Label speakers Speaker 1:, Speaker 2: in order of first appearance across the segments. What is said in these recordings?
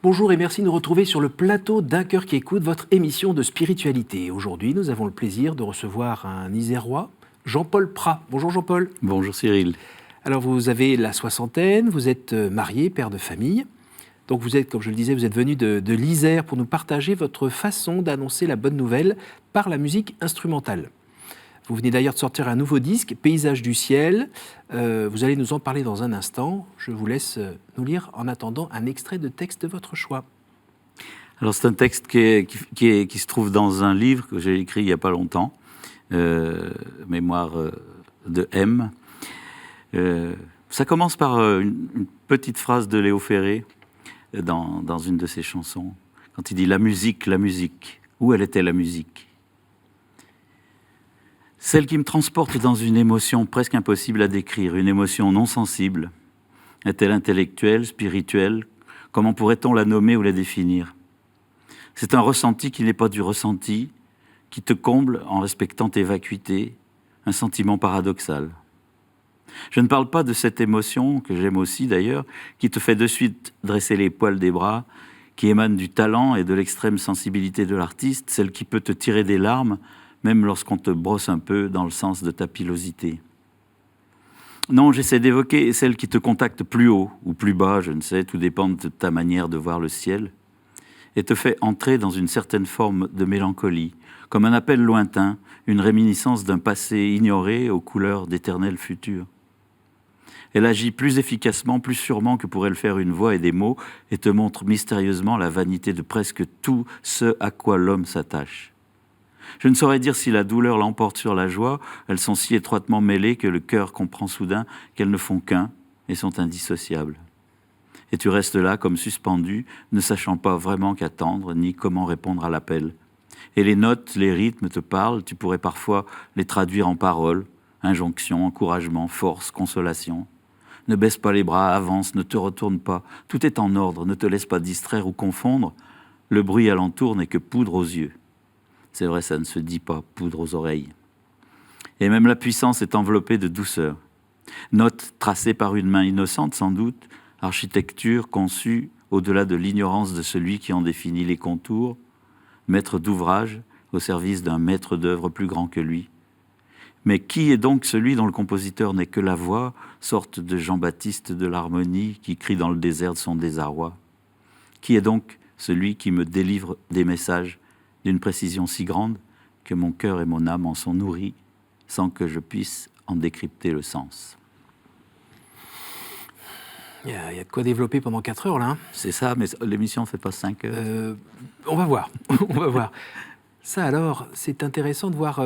Speaker 1: Bonjour et merci de nous retrouver sur le plateau d'Un cœur qui écoute, votre émission de spiritualité. Aujourd'hui, nous avons le plaisir de recevoir un Isérois, Jean-Paul Prat. Bonjour Jean-Paul.
Speaker 2: Bonjour Cyril.
Speaker 1: Alors vous avez la soixantaine, vous êtes marié, père de famille. Donc vous êtes, comme je le disais, vous êtes venu de l'Isère pour nous partager votre façon d'annoncer la bonne nouvelle par la musique instrumentale. Vous venez d'ailleurs de sortir un nouveau disque, Paysage du ciel. Vous allez nous en parler dans un instant. Je vous laisse nous lire en attendant un extrait de texte de votre choix.
Speaker 2: Alors c'est un texte qui se trouve dans un livre que j'ai écrit il n'y a pas longtemps, Mémoire de M. Ça commence par une petite phrase de Léo Ferré dans une de ses chansons, quand il dit « La musique, où elle était la musique ?» Celle qui me transporte dans une émotion presque impossible à décrire, une émotion non sensible. Est-elle intellectuelle, spirituelle? Comment pourrait-on la nommer ou la définir? C'est un ressenti qui n'est pas du ressenti, qui te comble en respectant tes vacuités, un sentiment paradoxal. Je ne parle pas de cette émotion, que j'aime aussi d'ailleurs, qui te fait de suite dresser les poils des bras, qui émane du talent et de l'extrême sensibilité de l'artiste, celle qui peut te tirer des larmes, même lorsqu'on te brosse un peu dans le sens de ta pilosité. Non, j'essaie d'évoquer celle qui te contacte plus haut ou plus bas, je ne sais, tout dépend de ta manière de voir le ciel, et te fait entrer dans une certaine forme de mélancolie, comme un appel lointain, une réminiscence d'un passé ignoré aux couleurs d'éternel futur. Elle agit plus efficacement, plus sûrement que pourrait le faire une voix et des mots, et te montre mystérieusement la vanité de presque tout ce à quoi l'homme s'attache. Je ne saurais dire si la douleur l'emporte sur la joie, elles sont si étroitement mêlées que le cœur comprend soudain qu'elles ne font qu'un et sont indissociables. Et tu restes là comme suspendu, ne sachant pas vraiment qu'attendre, ni comment répondre à l'appel. Et les notes, les rythmes te parlent, tu pourrais parfois les traduire en paroles, injonctions, encouragement, force, consolation. Ne baisse pas les bras, avance, ne te retourne pas, tout est en ordre, ne te laisse pas distraire ou confondre, le bruit alentour n'est que poudre aux yeux. C'est vrai, ça ne se dit pas, poudre aux oreilles. Et même la puissance est enveloppée de douceur. Note tracée par une main innocente, sans doute, architecture conçue au-delà de l'ignorance de celui qui en définit les contours, maître d'ouvrage au service d'un maître d'œuvre plus grand que lui. Mais qui est donc celui dont le compositeur n'est que la voix, sorte de Jean-Baptiste de l'harmonie qui crie dans le désert de son désarroi? Qui est donc celui qui me délivre des messages d'une précision si grande que mon cœur et mon âme en sont nourris sans que je puisse en décrypter le sens.
Speaker 1: Il y a de quoi développer pendant 4 heures, là. Hein.
Speaker 2: C'est ça, mais l'émission ne fait pas 5 heures.
Speaker 1: On va voir, on va voir. Ça alors, c'est intéressant de voir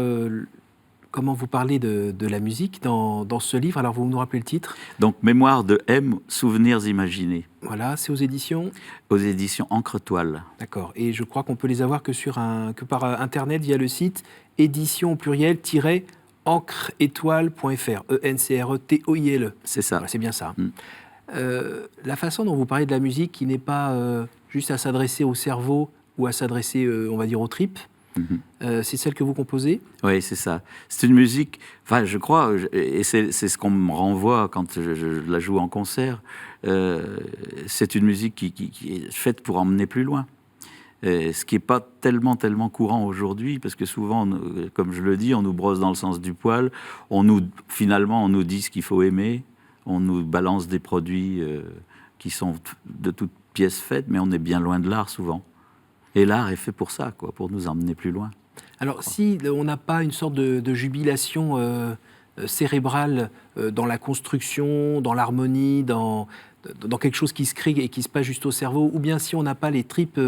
Speaker 1: comment vous parlez de la musique dans ce livre. Alors, vous nous rappelez le titre?
Speaker 2: Donc, Mémoire de M, Souvenirs imaginés.
Speaker 1: Voilà, c'est aux éditions?
Speaker 2: Aux éditions Encre-Toile.
Speaker 1: D'accord, et je crois qu'on peut les avoir que par Internet via le site édition au pluriel -encretoile.fr, E-N-C-R-E-T-O-I-L-E.
Speaker 2: C'est ça.
Speaker 1: Voilà, c'est bien ça. La façon dont vous parlez de la musique qui n'est pas juste à s'adresser au cerveau ou à s'adresser, on va dire, aux tripes, c'est celle que vous composez?
Speaker 2: Oui, c'est ça. C'est une musique, enfin, je crois, et c'est ce qu'on me renvoie quand je la joue en concert, c'est une musique qui est faite pour emmener plus loin. Ce qui n'est pas tellement courant aujourd'hui, parce que souvent, comme je le dis, on nous brosse dans le sens du poil, finalement, on nous dit ce qu'il faut aimer, on nous balance des produits qui sont de toutes pièces faites, mais on est bien loin de l'art souvent. Et l'art est fait pour ça, quoi, pour nous emmener plus loin.
Speaker 1: Alors, si on n'a pas une sorte de jubilation cérébrale dans la construction, dans l'harmonie, dans quelque chose qui se crée et qui se passe juste au cerveau, ou bien si on n'a pas les tripes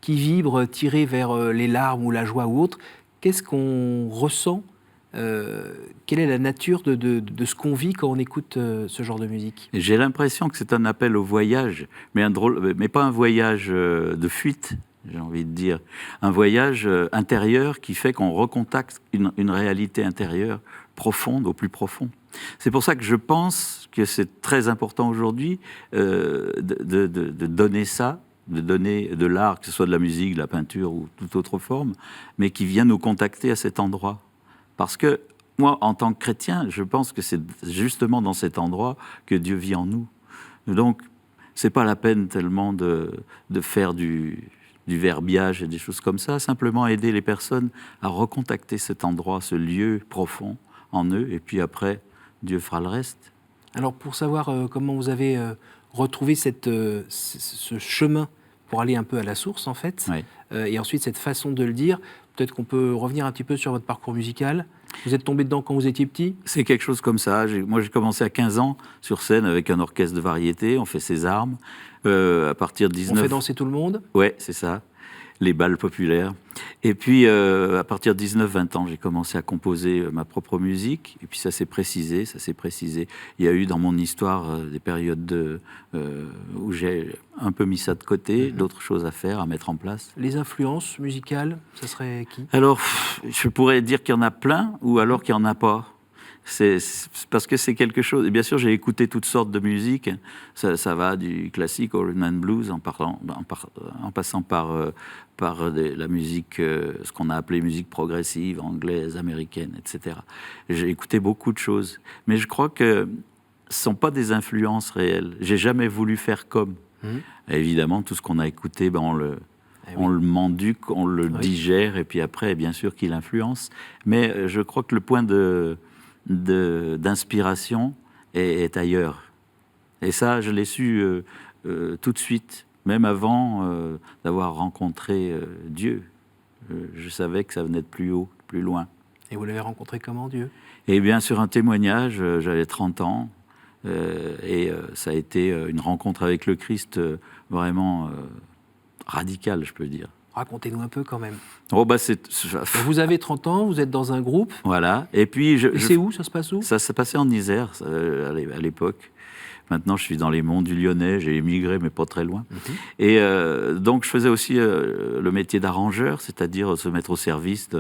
Speaker 1: qui vibrent, tirées vers les larmes ou la joie ou autre, qu'est-ce qu'on ressent? Quelle est la nature de ce qu'on vit quand on écoute ce genre de musique?
Speaker 2: J'ai l'impression que c'est un appel au voyage, mais pas un voyage de fuite, j'ai envie de dire. Un voyage intérieur qui fait qu'on recontacte une réalité intérieure profonde, au plus profond. C'est pour ça que je pense que c'est très important aujourd'hui de donner ça, de donner de l'art, que ce soit de la musique, de la peinture ou toute autre forme, mais qui vient nous contacter à cet endroit. Parce que moi, en tant que chrétien, je pense que c'est justement dans cet endroit que Dieu vit en nous. Donc, C'est pas la peine tellement de faire du verbiage et des choses comme ça, simplement aider les personnes à recontacter cet endroit, ce lieu profond en eux, et puis après, Dieu fera le reste.
Speaker 1: Alors pour savoir comment vous avez retrouvé ce chemin pour aller un peu à la source en fait,
Speaker 2: Ouais.
Speaker 1: Et ensuite cette façon de le dire, peut-être qu'on peut revenir un petit peu sur votre parcours musical. Vous êtes tombé dedans quand vous étiez petit?
Speaker 2: C'est quelque chose comme ça. Moi, j'ai commencé à 15 ans sur scène avec un orchestre de variété. On fait ses armes. À partir de 19...
Speaker 1: On fait danser tout le monde?
Speaker 2: Ouais, c'est ça. Les bals populaires. Et puis, à partir de 19-20 ans, j'ai commencé à composer ma propre musique. Et puis, ça s'est précisé, ça s'est précisé. Il y a eu dans mon histoire des périodes où j'ai un peu mis ça de côté, d'autres choses à faire, à mettre en place.
Speaker 1: Les influences musicales, ça serait qui?
Speaker 2: Alors, je pourrais dire qu'il y en a plein, ou alors qu'il n'y en a pas. C'est parce que c'est quelque chose. Et bien sûr, j'ai écouté toutes sortes de musique. Ça va du classique au rhythm and blues, en passant par la musique, ce qu'on a appelé musique progressive, anglaise, américaine, etc. J'ai écouté beaucoup de choses, mais je crois que ce sont pas des influences réelles. J'ai jamais voulu faire comme. Et évidemment, tout ce qu'on a écouté, ben on le menduque, on le digère, et puis après, bien sûr, qu'il influence. Mais je crois que le point d'inspiration est ailleurs. Et ça, je l'ai su tout de suite, même avant d'avoir rencontré Dieu. Je savais que ça venait de plus haut, plus loin.
Speaker 1: Et vous l'avez rencontré comment, Dieu?
Speaker 2: Eh bien, sur un témoignage, j'avais 30 ans, et ça a été une rencontre avec le Christ vraiment radicale, je peux dire.
Speaker 1: Racontez-nous un peu quand même.
Speaker 2: Oh, bah
Speaker 1: vous avez 30 ans, vous êtes dans un groupe.
Speaker 2: Voilà. Et puis
Speaker 1: c'est où? Ça se passe où?
Speaker 2: Ça s'est passé en Isère à l'époque. Maintenant, je suis dans les monts du Lyonnais. J'ai émigré, mais pas très loin. Et donc, je faisais aussi le métier d'arrangeur, c'est-à-dire se mettre au service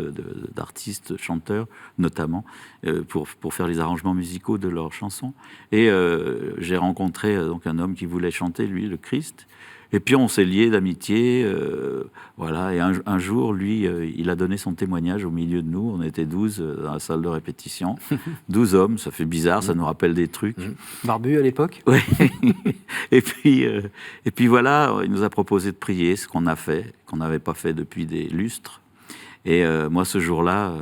Speaker 2: d'artistes, chanteurs, notamment, pour faire les arrangements musicaux de leurs chansons. Et j'ai rencontré donc un homme qui voulait chanter, lui, le Christ. Et puis on s'est liés d'amitié, voilà. Et un jour, lui, il a donné son témoignage au milieu de nous. On était 12 dans la salle de répétition. 12 hommes, ça fait bizarre, ça nous rappelle des trucs.
Speaker 1: Barbu à l'époque?
Speaker 2: Oui. et puis voilà, il nous a proposé de prier, ce qu'on a fait, qu'on n'avait pas fait depuis des lustres. Et moi, ce jour-là,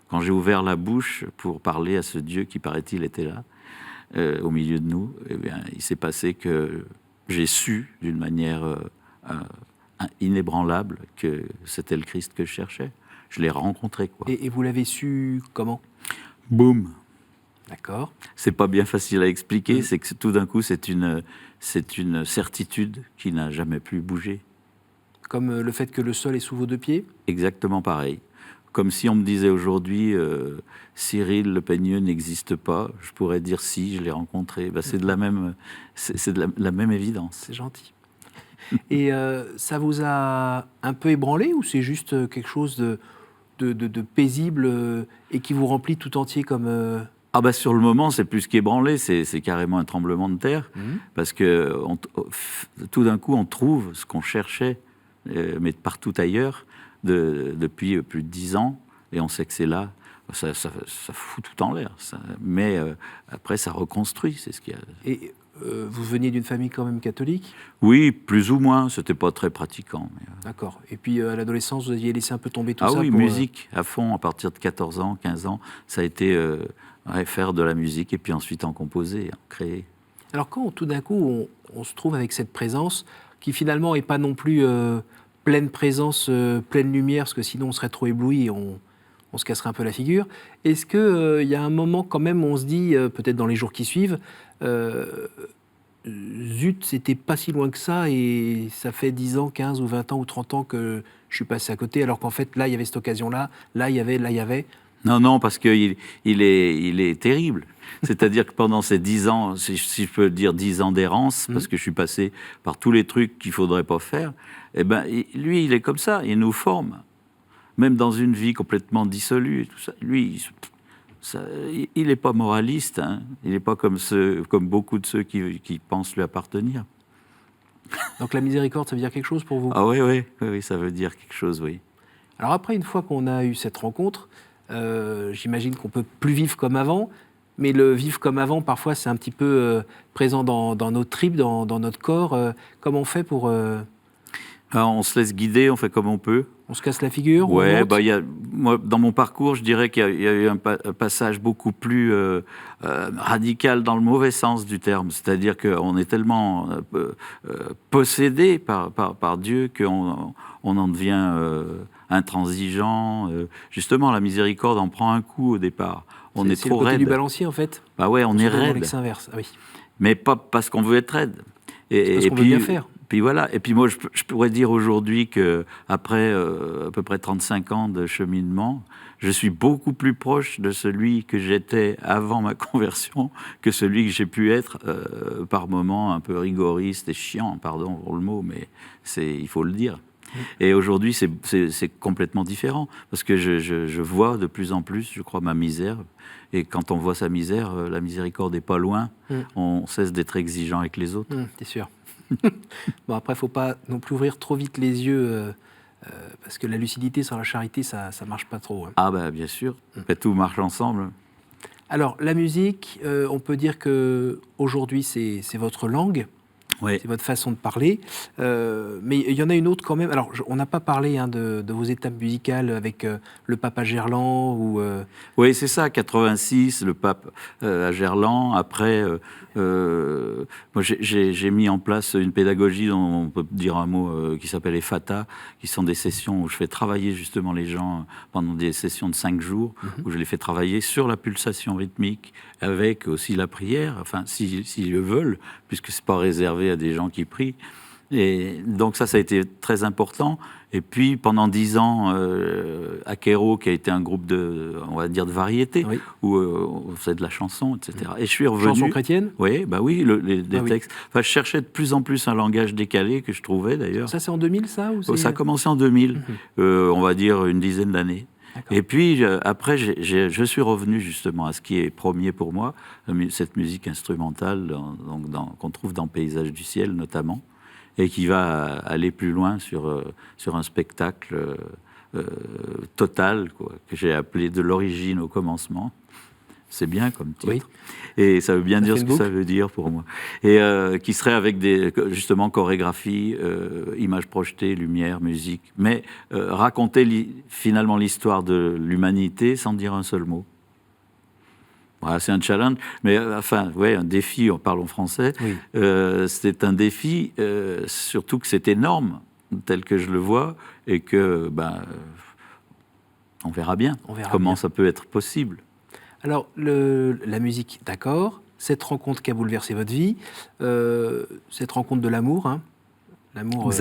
Speaker 2: quand j'ai ouvert la bouche pour parler à ce Dieu qui, paraît-il, était là, au milieu de nous, eh bien, il s'est passé que j'ai su, d'une manière inébranlable, que c'était le Christ que je cherchais. Je l'ai rencontré, quoi.
Speaker 1: Et vous l'avez su comment?
Speaker 2: Boum.
Speaker 1: D'accord.
Speaker 2: C'est pas bien facile à expliquer, c'est que tout d'un coup, c'est une certitude qui n'a jamais pu bouger.
Speaker 1: Comme le fait que le sol est sous vos deux pieds?
Speaker 2: Exactement pareil. Comme si on me disait aujourd'hui, Cyril Le Peigneux n'existe pas, je pourrais dire si, je l'ai rencontré. Ben, c'est de la même évidence.
Speaker 1: C'est gentil. Et ça vous a un peu ébranlé ou c'est juste quelque chose de paisible et qui vous remplit tout entier comme...
Speaker 2: Ah bah sur le moment, c'est plus qu'ébranlé, c'est carrément un tremblement de terre, parce que tout d'un coup, on trouve ce qu'on cherchait, mais partout ailleurs, depuis plus de 10 ans, et on sait que c'est là. Ça fout tout en l'air. Mais après, ça reconstruit, c'est ce qu'il y a.
Speaker 1: Et vous veniez d'une famille quand même catholique?
Speaker 2: Oui, plus ou moins. C'était pas très pratiquant. Mais
Speaker 1: D'accord. Et puis à l'adolescence, vous aviez laissé un peu tomber tout ça?
Speaker 2: Ah oui, musique à fond, à partir de 14 ans, 15 ans. Ça a été faire de la musique et puis ensuite en composer, en créer.
Speaker 1: Alors quand tout d'un coup, on se trouve avec cette présence qui finalement n'est pas non plus pleine présence, pleine lumière, parce que sinon on serait trop ébloui et on se casserait un peu la figure. Est-ce qu'il y a un moment quand même où on se dit, peut-être dans les jours qui suivent, zut, c'était pas si loin que ça et ça fait 10 ans, 15 ou 20 ans ou 30 ans que je suis passé à côté, alors qu'en fait là il y avait cette occasion-là, là il y avait...
Speaker 2: Non, parce qu'il est terrible. C'est-à-dire que pendant ces 10 ans, si je peux dire 10 ans d'errance, parce que je suis passé par tous les trucs qu'il ne faudrait pas faire, eh ben, lui, il est comme ça, il nous forme. Même dans une vie complètement dissolue et tout ça. Lui, il n'est pas moraliste, hein. Il n'est pas comme beaucoup de ceux qui pensent lui appartenir.
Speaker 1: Donc la miséricorde, ça veut dire quelque chose pour vous?
Speaker 2: Ah oui, ça veut dire quelque chose, oui.
Speaker 1: Alors après, une fois qu'on a eu cette rencontre, j'imagine qu'on peut plus vivre comme avant. Mais le vivre comme avant, parfois, c'est un petit peu présent dans nos tripes, dans notre corps. Comment on fait pour...
Speaker 2: Alors, on se laisse guider, on fait comme on peut.
Speaker 1: On se casse la figure, on
Speaker 2: Ouais,
Speaker 1: monte.
Speaker 2: moi, dans mon parcours, je dirais qu'il y a eu un passage beaucoup plus radical dans le mauvais sens du terme. C'est-à-dire qu'on est tellement possédé par Dieu qu'on en devient intransigeant. Justement, la miséricorde en prend un coup au départ. On est
Speaker 1: C'est
Speaker 2: trop
Speaker 1: le côté du
Speaker 2: raide.
Speaker 1: balancier, en fait.
Speaker 2: Bah ouais, on est
Speaker 1: Dans
Speaker 2: raide.
Speaker 1: l'ex inverse. Ah oui.
Speaker 2: Mais pas parce qu'on veut être raide.
Speaker 1: C'est parce qu'on veut bien faire.
Speaker 2: Puis voilà. Et puis moi, je pourrais dire aujourd'hui qu'après à peu près 35 ans de cheminement, je suis beaucoup plus proche de celui que j'étais avant ma conversion que celui que j'ai pu être par moments un peu rigoriste et chiant, pardon pour le mot, mais il faut le dire. Et aujourd'hui, c'est complètement différent, parce que je vois de plus en plus, je crois, ma misère. Et quand on voit sa misère, la miséricorde n'est pas loin. On cesse d'être exigeant avec les autres.
Speaker 1: C'est sûr. Bon, après, il ne faut pas non plus ouvrir trop vite les yeux, parce que la lucidité sans la charité, ça ne marche pas trop. Hein.
Speaker 2: Ah ben, bien sûr, tout marche ensemble.
Speaker 1: Alors, la musique, on peut dire qu'aujourd'hui, c'est votre langue.
Speaker 2: Oui.
Speaker 1: C'est votre façon de parler. Mais il y en a une autre quand même. Alors, on n'a pas parlé de vos étapes musicales avec le pape à Gerland ou...
Speaker 2: Oui, c'est ça, 86, le pape à Gerland. Après, moi, j'ai mis en place une pédagogie dont on peut dire un mot qui s'appelle EFATA, qui sont des sessions où je fais travailler justement les gens pendant des sessions de 5 jours, où je les fais travailler sur la pulsation rythmique, avec aussi la prière, enfin, s'ils le veulent, puisque c'est pas réservé à des gens qui prient. Et donc ça a été très important. Et puis pendant 10 ans, Akero, qui a été un groupe on va dire de variété, oui, où on faisait de la chanson, etc. Et je suis revenu.
Speaker 1: Chanson chrétienne ?
Speaker 2: Oui, bah oui, des textes. Enfin, je cherchais de plus en plus un langage décalé que je trouvais d'ailleurs.
Speaker 1: Ça c'est en 2000, ça ou
Speaker 2: ça a commencé en 2000, on va dire une dizaine d'années. Et puis, après, je suis revenu justement à ce qui est premier pour moi, cette musique instrumentale qu'on trouve dans Paysage du ciel notamment, et qui va aller plus loin sur un spectacle total, quoi, que j'ai appelé De l'origine au commencement. C'est bien comme titre. Oui. Et ça veut bien dire ce que ça veut dire pour moi. Et qui serait avec justement chorégraphie, images projetées, lumière, musique, mais raconter finalement l'histoire de l'humanité sans dire un seul mot. Voilà, c'est un challenge, mais enfin, ouais, un défi, parlons français. Oui. C'est un défi, surtout que c'est énorme, tel que je le vois, et que, on verra bien comment ça peut être possible.
Speaker 1: Alors, la musique, d'accord. Cette rencontre qui a bouleversé votre vie, cette rencontre de l'amour, hein, l'amour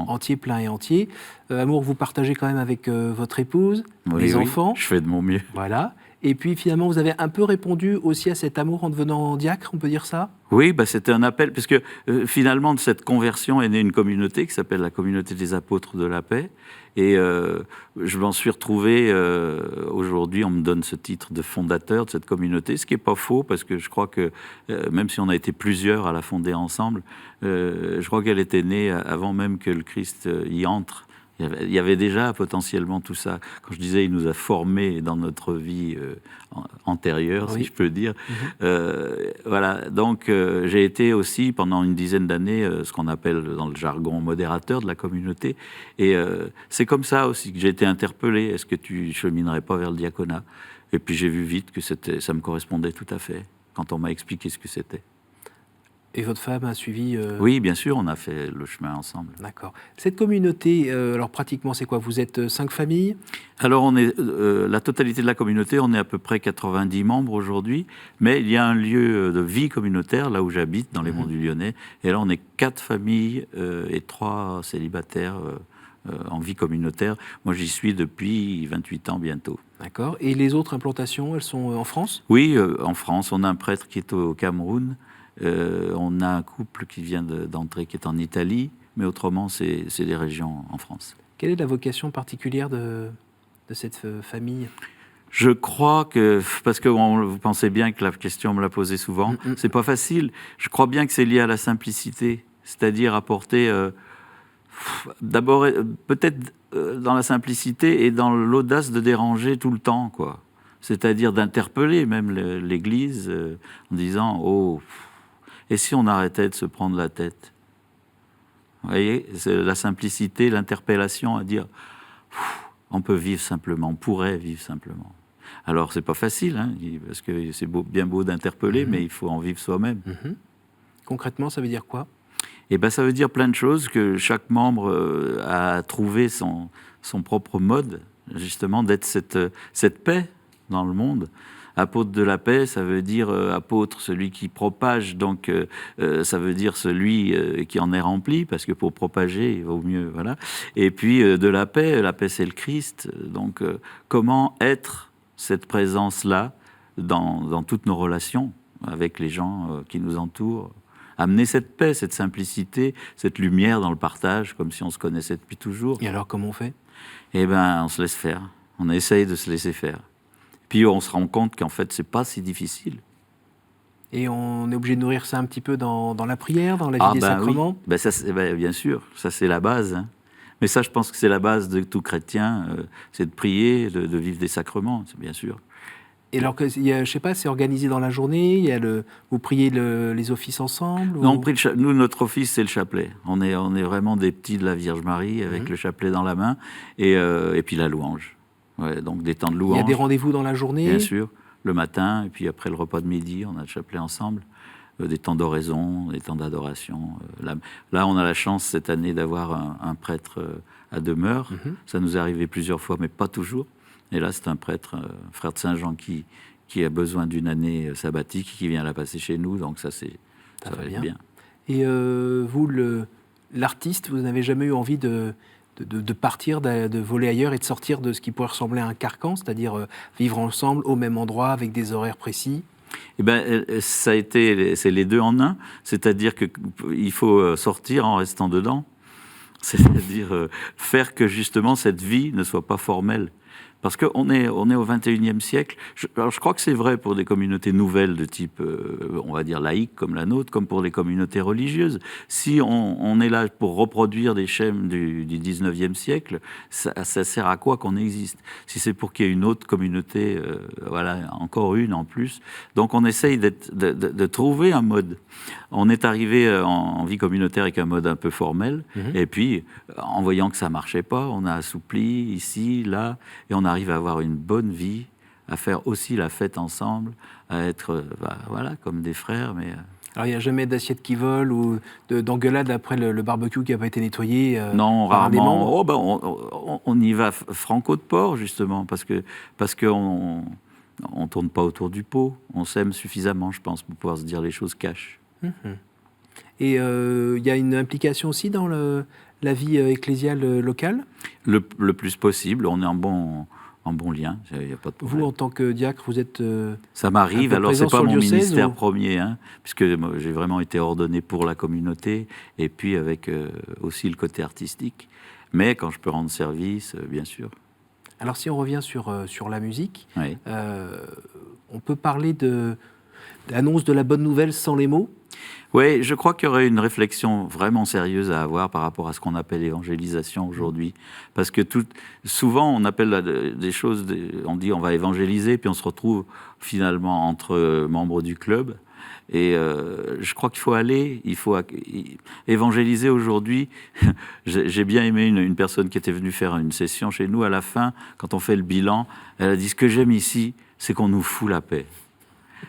Speaker 1: entier, plein et entier. Amour que vous partagez quand même avec votre épouse, les enfants.
Speaker 2: Je fais de mon mieux.
Speaker 1: Voilà. Et puis finalement, vous avez un peu répondu aussi à cet amour en devenant diacre, on peut dire ça ?
Speaker 2: Oui, c'était un appel, parce que finalement, de cette conversion est née une communauté qui s'appelle la Communauté des Apôtres de la Paix. Et je m'en suis retrouvé, aujourd'hui, on me donne ce titre de fondateur de cette communauté, ce qui n'est pas faux, parce que je crois que, même si on a été plusieurs à la fonder ensemble, je crois qu'elle était née avant même que le Christ y entre. Il y avait déjà potentiellement tout ça. Quand je disais, il nous a formés dans notre vie antérieure, si je peux dire. Voilà. Donc, j'ai été aussi, pendant une dizaine d'années, ce qu'on appelle dans le jargon modérateur de la communauté. Et c'est comme ça aussi que j'ai été interpellé. Est-ce que tu cheminerais pas vers le diaconat ? Et puis, j'ai vu vite que ça me correspondait tout à fait, quand on m'a expliqué ce que c'était.
Speaker 1: Et votre femme a suivi
Speaker 2: Oui, bien sûr, on a fait le chemin ensemble.
Speaker 1: D'accord. Cette communauté, alors pratiquement, c'est quoi ? Vous êtes 5 familles ?
Speaker 2: Alors, on est la totalité de la communauté, on est à peu près 90 membres aujourd'hui, mais il y a un lieu de vie communautaire, là où j'habite, dans les Monts du Lyonnais, et là, on est 4 familles et 3 célibataires en vie communautaire. Moi, j'y suis depuis 28 ans bientôt.
Speaker 1: D'accord. Et les autres implantations, elles sont en France ?
Speaker 2: Oui, en France. On a un prêtre qui est au Cameroun. On a un couple qui vient d'entrer, qui est en Italie, mais autrement, c'est des régions en France.
Speaker 1: Quelle est la vocation particulière de cette famille ?
Speaker 2: Je crois que, parce que vous pensez bien que la question me l'a posée souvent, c'est pas facile. Je crois bien que c'est lié à la simplicité, c'est-à-dire apporter, d'abord, peut-être dans la simplicité et dans l'audace de déranger tout le temps, quoi. c'est-à-dire d'interpeller même l'Église en disant « Oh, et si on arrêtait de se prendre la tête ?» Vous voyez, c'est la simplicité, l'interpellation à dire « On peut vivre simplement, on pourrait vivre simplement ». Alors, c'est pas facile, hein, parce que c'est bien beau d'interpeller, mais il faut en vivre soi-même.
Speaker 1: Concrètement, ça veut dire quoi?
Speaker 2: Eh ben, ça veut dire plein de choses, que chaque membre a trouvé son propre mode, justement, d'être cette paix dans le monde. Apôtre de la paix, ça veut dire apôtre, celui qui propage, donc ça veut dire celui qui en est rempli, parce que pour propager, il vaut mieux, voilà. Et puis de la paix c'est le Christ. Donc comment être cette présence-là dans toutes nos relations avec les gens qui nous entourent, amener cette paix, cette simplicité, cette lumière dans le partage, comme si on se connaissait depuis toujours.
Speaker 1: Et alors, comment on fait?
Speaker 2: Eh bien, on se laisse faire. On essaye de se laisser faire. Puis on se rend compte qu'en fait, c'est pas si difficile.
Speaker 1: Et on est obligé de nourrir ça un petit peu dans la prière, dans la vie des sacrements?
Speaker 2: Oui. Ça, bien sûr, ça c'est la base. Hein. Mais ça, je pense que c'est la base de tout chrétien, c'est de prier, de vivre des sacrements, c'est bien sûr.
Speaker 1: Et alors, je sais pas, c'est organisé dans la journée, vous priez les offices ensemble?
Speaker 2: Non, nous, notre office, c'est le chapelet. On est vraiment des petits de la Vierge Marie, avec le chapelet dans la main, et puis la louange. Ouais, donc des temps de louange.
Speaker 1: Il y a des rendez-vous dans la journée?
Speaker 2: Bien sûr, le matin, et puis après le repas de midi, on a le chapelet ensemble. Des temps d'oraison, des temps d'adoration. Là, on a la chance cette année d'avoir un prêtre à demeure. Ça nous est arrivé plusieurs fois, mais pas toujours. Et là, c'est un prêtre, frère de Saint-Jean, qui a besoin d'une année sabbatique, qui vient la passer chez nous. Donc ça va être bien.
Speaker 1: Et vous, l'artiste, vous n'avez jamais eu envie de partir, de voler ailleurs et de sortir de ce qui pourrait ressembler à un carcan, c'est-à-dire vivre ensemble au même endroit avec des horaires précis?
Speaker 2: Eh ben, c'est les deux en un, c'est-à-dire qu'il faut sortir en restant dedans, c'est-à-dire faire que justement cette vie ne soit pas formelle. Parce qu'on est au XXIe siècle. Alors je crois que c'est vrai pour des communautés nouvelles de type, on va dire, laïque comme la nôtre, comme pour les communautés religieuses. Si on est là pour reproduire des schèmes du XIXe siècle, ça sert à quoi qu'on existe? Si c'est pour qu'il y ait une autre communauté, voilà, encore une en plus. Donc on essaye de trouver un mode. On est arrivé en vie communautaire avec un mode un peu formel, et puis en voyant que ça marchait pas, on a assoupli ici, là, et on arrive à avoir une bonne vie, à faire aussi la fête ensemble, à être voilà, comme des frères. Mais
Speaker 1: alors il n'y a jamais d'assiette qui vole ou d'engueulade après le barbecue qui n'a pas été nettoyé?
Speaker 2: Non,
Speaker 1: par
Speaker 2: rarement. On y va franco de port, justement, parce qu'on on tourne pas autour du pot. On s'aime suffisamment, je pense, pour pouvoir se dire les choses cash.
Speaker 1: Et il y a une implication aussi dans la vie ecclésiale locale? Le
Speaker 2: plus possible. On est en bon lien. Il y a pas de problème.
Speaker 1: Vous, en tant que diacre, vous êtes
Speaker 2: ça m'arrive. Alors, c'est pas mon ministère
Speaker 1: ou...
Speaker 2: premier, hein, puisque j'ai vraiment été ordonné pour la communauté, et puis avec aussi le côté artistique. Mais quand je peux rendre service, bien sûr.
Speaker 1: Alors, si on revient sur la musique,
Speaker 2: oui.
Speaker 1: On peut parler d'annonce de la bonne nouvelle sans les mots?
Speaker 2: Oui, je crois qu'il y aurait une réflexion vraiment sérieuse à avoir par rapport à ce qu'on appelle l'évangélisation aujourd'hui. Parce que souvent, on appelle des choses, on dit on va évangéliser, puis on se retrouve finalement entre membres du club. Et je crois qu'il faut évangéliser aujourd'hui. J'ai bien aimé une personne qui était venue faire une session chez nous. À la fin, quand on fait le bilan, elle a dit « Ce que j'aime ici, c'est qu'on nous fout la paix ».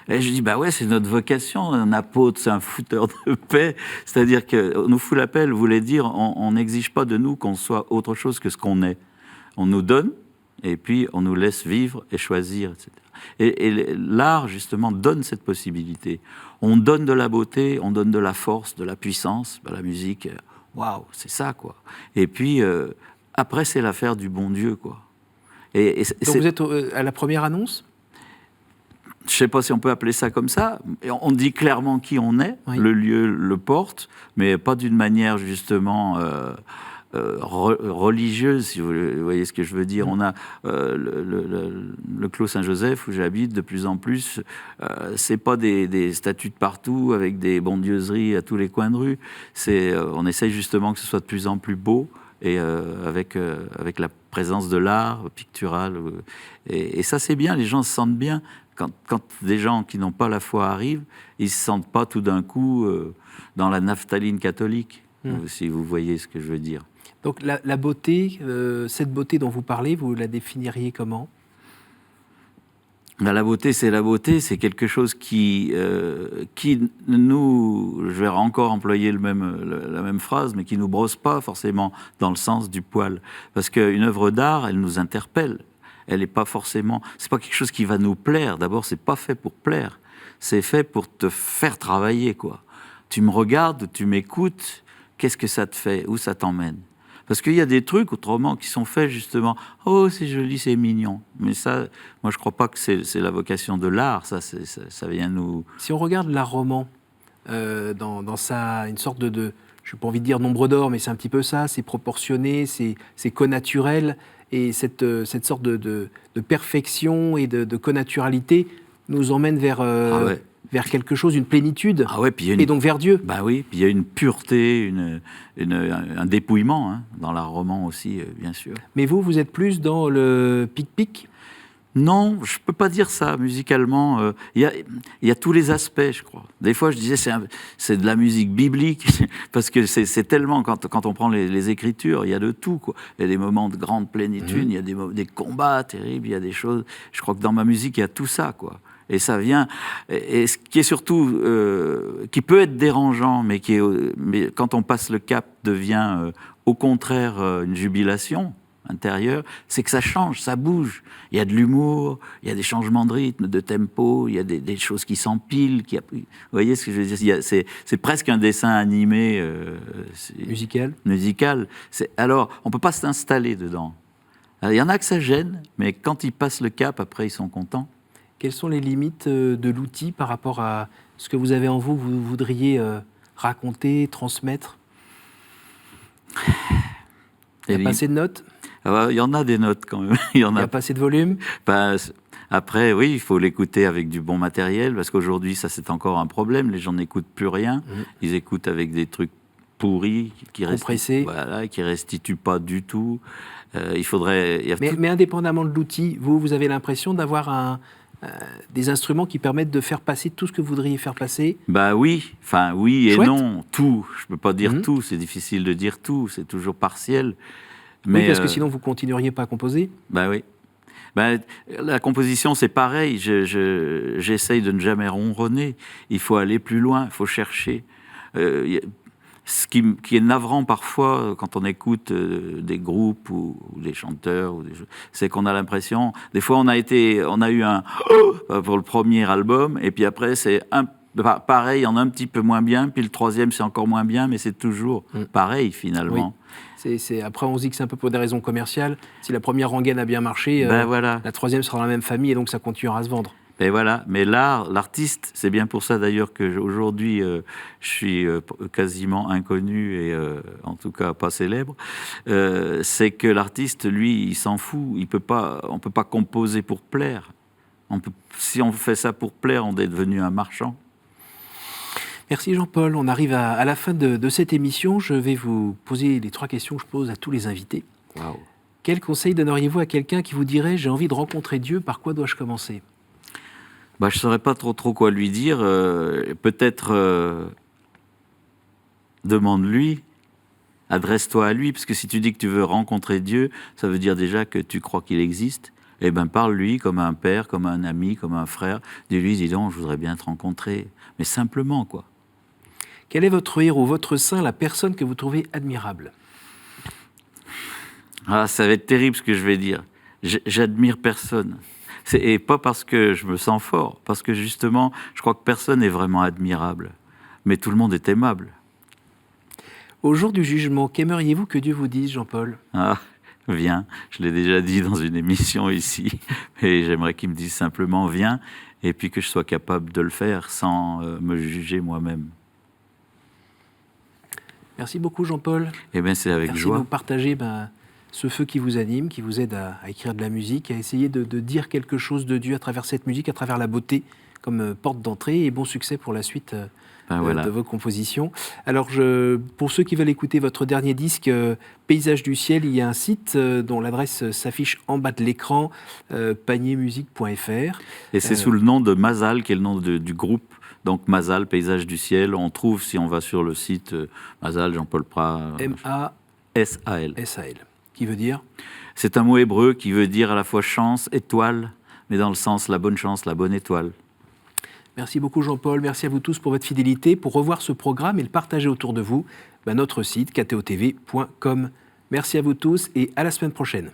Speaker 2: Et je dis, bah ouais, c'est notre vocation. Un apôtre, c'est un fouteur de paix. C'est-à-dire que nous fout la paix, voulait dire, on n'exige pas de nous qu'on soit autre chose que ce qu'on est. On nous donne, et puis on nous laisse vivre et choisir, etc. Et l'art, justement, donne cette possibilité. On donne de la beauté, on donne de la force, de la puissance. La musique, waouh, c'est ça, quoi. Et puis, après, c'est l'affaire du bon Dieu, quoi.
Speaker 1: Donc vous êtes à la première annonce?
Speaker 2: Je ne sais pas si on peut appeler ça comme ça. On dit clairement qui on est, oui. Le lieu le porte, mais pas d'une manière justement religieuse, si vous voyez ce que je veux dire. On a le Clos Saint-Joseph où j'habite de plus en plus. C'est pas des statues de partout avec des bondieuseries à tous les coins de rue. On essaye justement que ce soit de plus en plus beau et avec la présence de l'art pictural. Et ça, c'est bien, les gens se sentent bien. Quand des gens qui n'ont pas la foi arrivent, ils ne se sentent pas tout d'un coup dans la naphtaline catholique, si vous voyez ce que je veux dire.
Speaker 1: Donc la beauté, cette beauté dont vous parlez, vous la définiriez comment ?
Speaker 2: La beauté, c'est quelque chose qui nous, je vais encore employer la même phrase, mais qui nous brosse pas forcément dans le sens du poil. Parce qu'une œuvre d'art, elle nous interpelle. Elle n'est pas forcément, c'est pas quelque chose qui va nous plaire. D'abord, c'est pas fait pour plaire. C'est fait pour te faire travailler, quoi. Tu me regardes, tu m'écoutes, qu'est-ce que ça te fait? Où ça t'emmène? Parce qu'il y a des trucs, autrement, qui sont faits justement. Oh, c'est joli, c'est mignon. Mais ça, moi, je crois pas que c'est la vocation de l'art. Ça vient nous.
Speaker 1: Si on regarde l'art roman, dans une sorte de je n'ai pas envie de dire nombre d'or, mais c'est un petit peu ça. C'est proportionné, c'est connaturel, et cette sorte de perfection et de connaturalité nous emmène vers vers quelque chose, une plénitude, et donc vers Dieu.
Speaker 2: Bah oui, puis il y a une pureté, un dépouillement dans l'art roman aussi, bien sûr.
Speaker 1: Mais vous êtes plus dans le pic-pic ?
Speaker 2: Non, je ne peux pas dire ça. Musicalement, il y a tous les aspects, je crois. Des fois, je disais, c'est de la musique biblique, parce que c'est tellement, quand on prend les Écritures, il y a de tout, quoi. Il y a des moments de grande plénitude, il y a des combats terribles, il y a des choses... Je crois que dans ma musique, il y a tout ça, quoi. Et ça vient... Et ce qui est surtout... qui peut être dérangeant, mais quand on passe le cap, devient au contraire une jubilation intérieure, c'est que ça change, ça bouge. Il y a de l'humour, il y a des changements de rythme, de tempo, il y a des choses qui s'empilent. Vous voyez ce que je veux dire? C'est presque un dessin animé... musical. Alors, on ne peut pas s'installer dedans. Alors, il y en a que ça gêne, mais quand ils passent le cap, après, ils sont contents.
Speaker 1: Quelles sont les limites de l'outil par rapport à ce que vous avez en vous, vous voudriez raconter, transmettre? Il n'y a pas assez de notes?
Speaker 2: Il y en a des notes quand même. Il
Speaker 1: n'y a pas assez de volume?
Speaker 2: Après, oui, il faut l'écouter avec du bon matériel, parce qu'aujourd'hui, ça c'est encore un problème. Les gens n'écoutent plus rien. Ils écoutent avec des trucs pourris, qui restituent pas du tout. Il faudrait...
Speaker 1: Mais indépendamment de l'outil, vous avez l'impression d'avoir des instruments qui permettent de faire passer tout ce que vous voudriez faire passer?
Speaker 2: Bah oui, enfin oui et
Speaker 1: Chouette.
Speaker 2: non, tout. Je peux pas dire tout, c'est difficile de dire tout, c'est toujours partiel.
Speaker 1: Mais oui, parce que sinon vous continueriez pas à composer?
Speaker 2: Bah oui. Bah, la composition, c'est pareil. J'essaye de ne jamais ronronner. Il faut aller plus loin, il faut chercher. Ce qui est navrant parfois quand on écoute des groupes ou des chanteurs, c'est qu'on a l'impression, des fois on a eu un pour le premier album, et puis après c'est pareil, en un petit peu moins bien, puis le troisième c'est encore moins bien, mais c'est toujours pareil finalement.
Speaker 1: Oui. Après on se dit que c'est un peu pour des raisons commerciales. Si la première rengaine a bien marché, la troisième sera dans la même famille, et donc ça continuera à se vendre.
Speaker 2: Et voilà, mais l'artiste, c'est bien pour ça d'ailleurs qu'aujourd'hui je suis quasiment inconnu et en tout cas pas célèbre. C'est que l'artiste, lui, il s'en fout. On peut pas composer pour plaire. Si on fait ça pour plaire, on est devenu un marchand.
Speaker 1: Merci Jean-Paul. On arrive à la fin de cette émission. Je vais vous poser les 3 questions que je pose à tous les invités.
Speaker 2: Wow.
Speaker 1: Quel conseil donneriez-vous à quelqu'un qui vous dirait « J'ai envie de rencontrer Dieu, par quoi dois-je commencer ?»
Speaker 2: Je ne saurais pas trop quoi lui dire. Peut-être demande-lui, adresse-toi à lui, parce que si tu dis que tu veux rencontrer Dieu, ça veut dire déjà que tu crois qu'il existe. Eh bien, parle-lui comme un père, comme un ami, comme un frère. Dis-lui, dis donc, je voudrais bien te rencontrer. Mais simplement, quoi.
Speaker 1: Quel est votre héros, votre saint, la personne que vous trouvez admirable?
Speaker 2: Ça va être terrible ce que je vais dire. J'admire personne. Et pas parce que je me sens fort, parce que justement, je crois que personne n'est vraiment admirable. Mais tout le monde est aimable.
Speaker 1: Au jour du jugement, qu'aimeriez-vous que Dieu vous dise, Jean-Paul?
Speaker 2: Viens. Je l'ai déjà dit dans une émission ici. Et j'aimerais qu'il me dise simplement, viens, et puis que je sois capable de le faire sans me juger moi-même.
Speaker 1: Merci beaucoup, Jean-Paul.
Speaker 2: Eh bien, c'est avec joie.
Speaker 1: Merci de nous partager ce feu qui vous anime, qui vous aide à écrire de la musique, à essayer de dire quelque chose de Dieu à travers cette musique, à travers la beauté comme porte d'entrée. Et bon succès pour la suite
Speaker 2: voilà.
Speaker 1: de vos compositions. Alors, pour ceux qui veulent écouter votre dernier disque, Paysage du ciel, il y a un site dont l'adresse s'affiche en bas de l'écran, paniermusique.fr.
Speaker 2: Et c'est sous le nom de Mazal, qui est le nom du groupe. Donc Mazal, Paysage du ciel. On trouve, si on va sur le site Mazal, Jean-Paul Prat.
Speaker 1: M-A-S-A-L.
Speaker 2: S-A-L.
Speaker 1: Qui veut dire ?
Speaker 2: C'est un mot hébreu qui veut dire à la fois chance, étoile, mais dans le sens la bonne chance, la bonne étoile.
Speaker 1: Merci beaucoup Jean-Paul, merci à vous tous pour votre fidélité. Pour revoir ce programme et le partager autour de vous, notre site ktotv.com. Merci à vous tous et à la semaine prochaine.